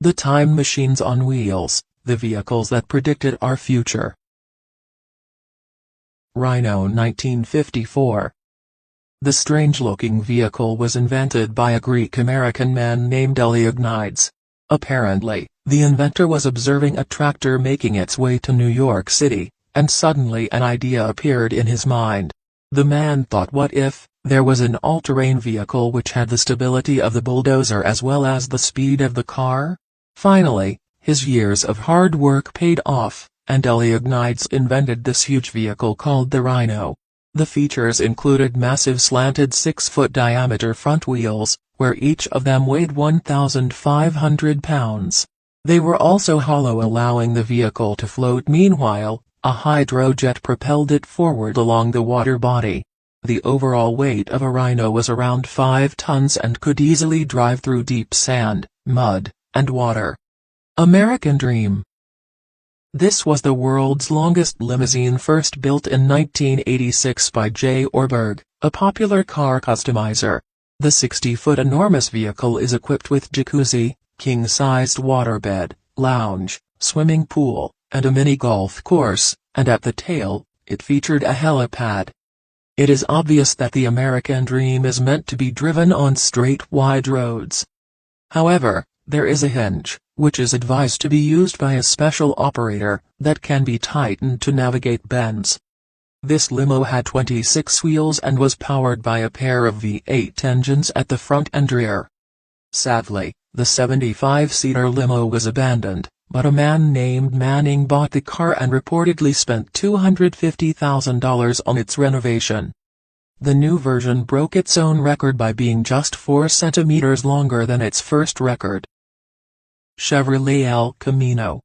The time machines on wheels, the vehicles that predicted our future. Rhino 1954. The strange-looking vehicle was invented by a Greek-American man named Leonidas. Apparently, the inventor was observing a tractor making its way to New York City, and suddenly an idea appeared in his mind. The man thought, what if there was an all-terrain vehicle which had the stability of the bulldozer as well as the speed of the car? Finally, his years of hard work paid off, and Leonidas invented this huge vehicle called the Rhino. The features included massive slanted 6-foot diameter front wheels, where each of them weighed 1,500 pounds. They were also hollow, allowing the vehicle to float. Meanwhile, a hydrojet propelled it forward along the water body. The overall weight of a Rhino was around 5 tons and could easily drive through deep sand, mud, and water. American Dream. This was the world's longest limousine, first built in 1986 by J. Orberg, a popular car customizer. The 60-foot enormous vehicle is equipped with jacuzzi, king-sized waterbed, lounge, swimming pool, and a mini golf course, and at the tail, it featured a helipad. It is obvious that the American Dream is meant to be driven on straight, wide roads. However, there is a hinge, which is advised to be used by a special operator, that can be tightened to navigate bends. This limo had 26 wheels and was powered by a pair of V8 engines at the front and rear. Sadly, the 75-seater limo was abandoned, but a man named Manning bought the car and reportedly spent $250,000 on its renovation. The new version broke its own record by being just 4 centimeters longer than its first record. Chevrolet El Camino.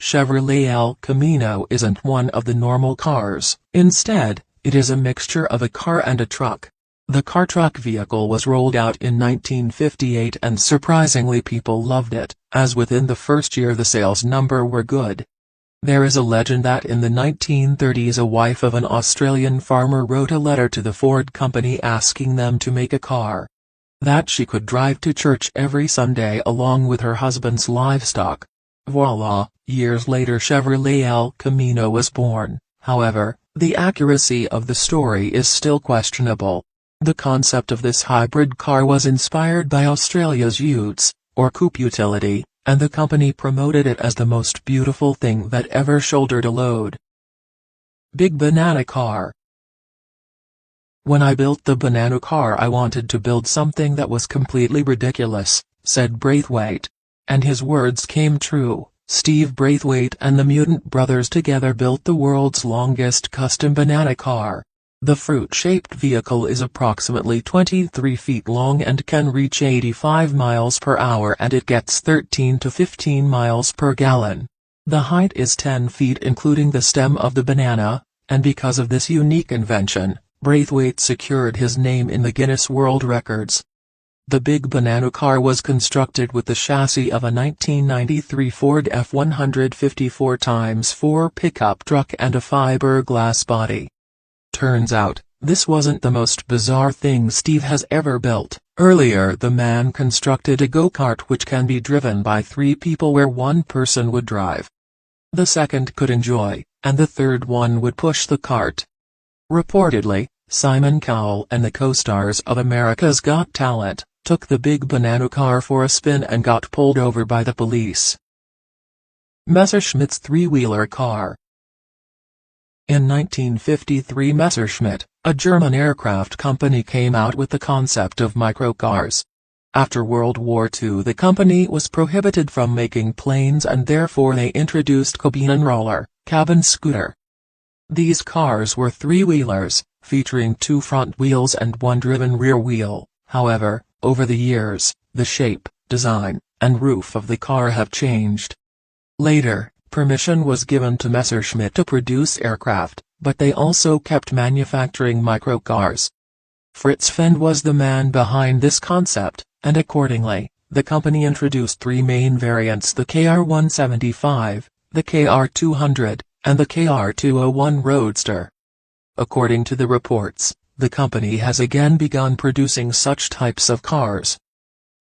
Chevrolet El Camino isn't one of the normal cars. Instead, it is a mixture of a car and a truck. The car-truck vehicle was rolled out in 1958 and surprisingly people loved it, as within the first year the sales numbers were good. There is a legend that in the 1930s a wife of an Australian farmer wrote a letter to the Ford company asking them to make a car that she could drive to church every Sunday along with her husband's livestock. Voila, years later Chevrolet El Camino was born. However, the accuracy of the story is still questionable. The concept of this hybrid car was inspired by Australia's utes, or coupe utility, and the company promoted it as the most beautiful thing that ever shouldered a load. Big Banana Car. When I built the Banana Car I wanted to build something that was completely ridiculous, said Braithwaite. And his words came true. Steve Braithwaite and the Mutant Brothers together built the world's longest custom banana car. The fruit-shaped vehicle is approximately 23 feet long and can reach 85 miles per hour, and it gets 13 to 15 miles per gallon. The height is 10 feet including the stem of the banana, and because of this unique invention, Braithwaite secured his name in the Guinness World Records. The Big Banana Car was constructed with the chassis of a 1993 Ford F-154x4 pickup truck and a fiberglass body. Turns out, this wasn't the most bizarre thing Steve has ever built. Earlier the man constructed a go-kart which can be driven by 3 people where one person would drive. The second could enjoy, and the third one would push the cart. Reportedly, Simon Cowell and the co-stars of America's Got Talent took the Big Banana Car for a spin and got pulled over by the police. Messerschmitt's three-wheeler car. In 1953 Messerschmitt, a German aircraft company, came out with the concept of microcars. After World War II the company was prohibited from making planes and therefore they introduced Kabinenroller, cabin scooter. These cars were three-wheelers, featuring 2 front wheels and 1 driven rear wheel. However, over the years, the shape, design, and roof of the car have changed. Later, permission was given to Messerschmitt to produce aircraft, but they also kept manufacturing microcars. Fritz Fend was the man behind this concept, and accordingly, the company introduced 3 main variants: the KR-175, the KR-200, and the KR-201 Roadster. According to the reports, the company has again begun producing such types of cars.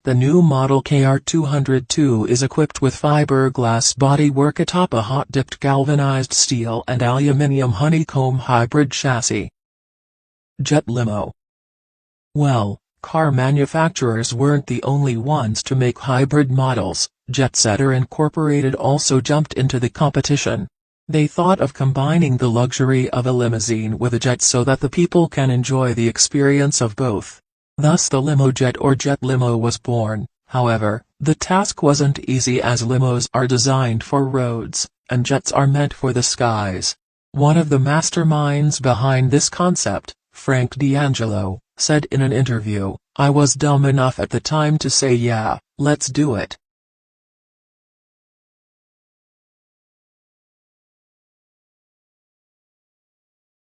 The new model KR202 is equipped with fiberglass bodywork atop a hot-dipped galvanized steel and aluminium honeycomb hybrid chassis. Jet limo. Well, car manufacturers weren't the only ones to make hybrid models. Jetsetter Incorporated also jumped into the competition. They thought of combining the luxury of a limousine with a jet so that the people can enjoy the experience of both. Thus the Limojet or Jet Limo was born. However, the task wasn't easy as limos are designed for roads, and jets are meant for the skies. One of the masterminds behind this concept, Frank D'Angelo, said in an interview, "I was dumb enough at the time to say yeah, let's do it.